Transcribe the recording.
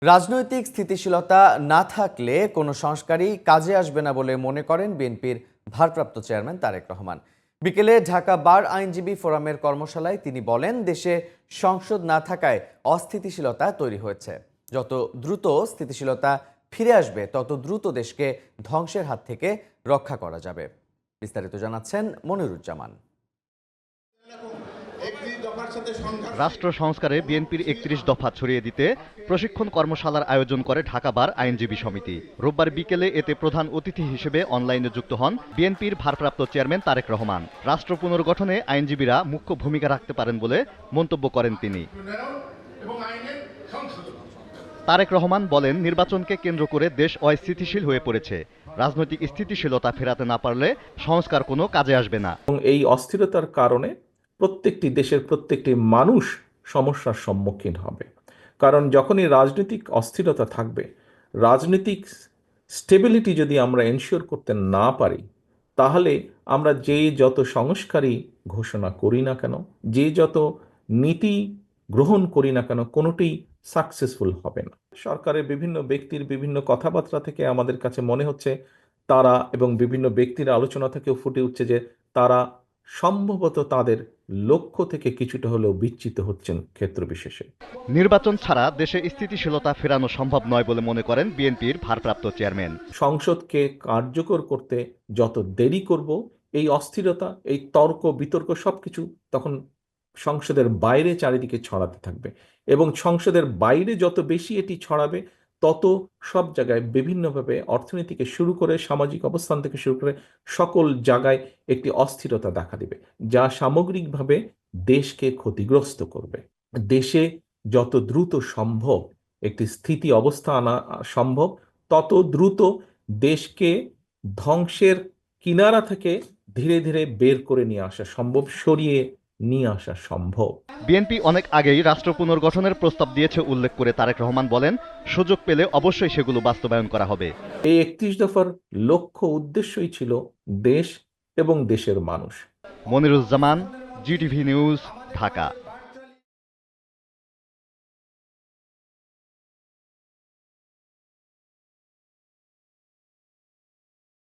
রাজনৈতিক স্থিতিশীলতা না থাকলে কোনো সংস্কারই কাজে আসবে না বলে মনে করেন বিএনপির ভারপ্রাপ্ত চেয়ারম্যান তারেক রহমান। বিকেলে ঢাকা বার আইনজীবী ফোরামের কর্মশালায় তিনি বলেন, দেশে সংসদ না থাকায় অস্থিতিশীলতা তৈরি হয়েছে। যত দ্রুত স্থিতিশীলতা ফিরে আসবে তত দ্রুত দেশকে ধ্বংসের হাত থেকে রক্ষা করা যাবে। বিস্তারিত জানাচ্ছেন মনিরুজ্জামান। রাষ্ট্র সংস্কারে বিএনপির ৩১ দফা ছড়িয়ে দিতে প্রশিক্ষণ কর্মশালার আয়োজন করে ঢাকা বার আইনজীবী সমিতি। রোববার বিকেলে এতে প্রধান অতিথি হিসেবে অনলাইনে যুক্ত হন বিএনপির ভারপ্রাপ্ত চেয়ারম্যান তারেক রহমান। রাষ্ট্র পুনর্গঠনে আইনজীবীরা মুখ্য ভূমিকা রাখতে পারেন বলে মন্তব্য করেন তিনি। তারেক রহমান বলেন, নির্বাচনকে কেন্দ্র করে দেশ অস্থিতিশীল হয়ে পড়েছে। রাজনৈতিক স্থিতিশীলতা ফেরাতে না পারলে সংস্কার কোনো কাজে আসবে না। এই অস্থিরতার কারণে প্রত্যেকটি দেশের প্রত্যেকটি মানুষ সমস্যার সম্মুখীন হবে। কারণ যখনই রাজনৈতিক অস্থিরতা থাকবে, রাজনৈতিক স্টেবিলিটি যদি আমরা এনশিওর করতে না পারি, তাহলে আমরা যে যত সংস্কারই ঘোষণা করি না কেন, যে যত নীতি গ্রহণ করি না কেন, কোনোটিই সাকসেসফুল হবে না। সরকারের বিভিন্ন ব্যক্তির বিভিন্ন কথাবার্তা থেকে আমাদের কাছে মনে হচ্ছে তারা, এবং বিভিন্ন ব্যক্তির আলোচনা থেকেও ফুটে উঠছে যে তারা সম্ভবত তাদের লক্ষ্য থেকে কিছুটা হলেও বিচ্যুত হচ্ছেন ক্ষেত্র বিশেষে। নির্বাচন ছাড়া দেশে স্থিতিশীলতা ফেরানো সম্ভব নয় বলে মনে করেন বিএনপির ভারপ্রাপ্ত চেয়ারম্যান। সংসদকে কার্যকর করতে যত দেরি করব, এই অস্থিরতা, এই তর্ক বিতর্ক সবকিছু তখন সংসদের বাইরে চারিদিকে ছড়াতে থাকবে, এবং সংসদের বাইরে যত বেশি এটি ছড়াবে, তত সব জায়গায় বিভিন্নভাবে অর্থনীতি থেকে শুরু করে সামাজিক অবস্থান থেকে শুরু করে সকল জায়গায় একটি অস্থিরতা দেখা দিবে, যা সামগ্রিকভাবে দেশকে ক্ষতিগ্রস্ত করবে। দেশে যত দ্রুত সম্ভব একটি স্থিতি অবস্থা আনা সম্ভব, তত দ্রুত দেশকে ধ্বংসের কিনারা থেকে ধীরে ধীরে বের করে নিয়ে আসা সম্ভব, সরিয়ে নিয়ে আসা সম্ভব। বিএনপি অনেক আগেই রাষ্ট্র পুনর্গঠনের প্রস্তাব দিয়েছে উল্লেখ করে তারেক রহমান বলেন, সুযোগ পেলে অবশ্যই সেগুলো বাস্তবায়ন করা হবে। এই ৩১ দফার লক্ষ্য উদ্দেশ্যই ছিল দেশ এবং দেশের মানুষ। Moniruzzaman, GTV news, Dhaka.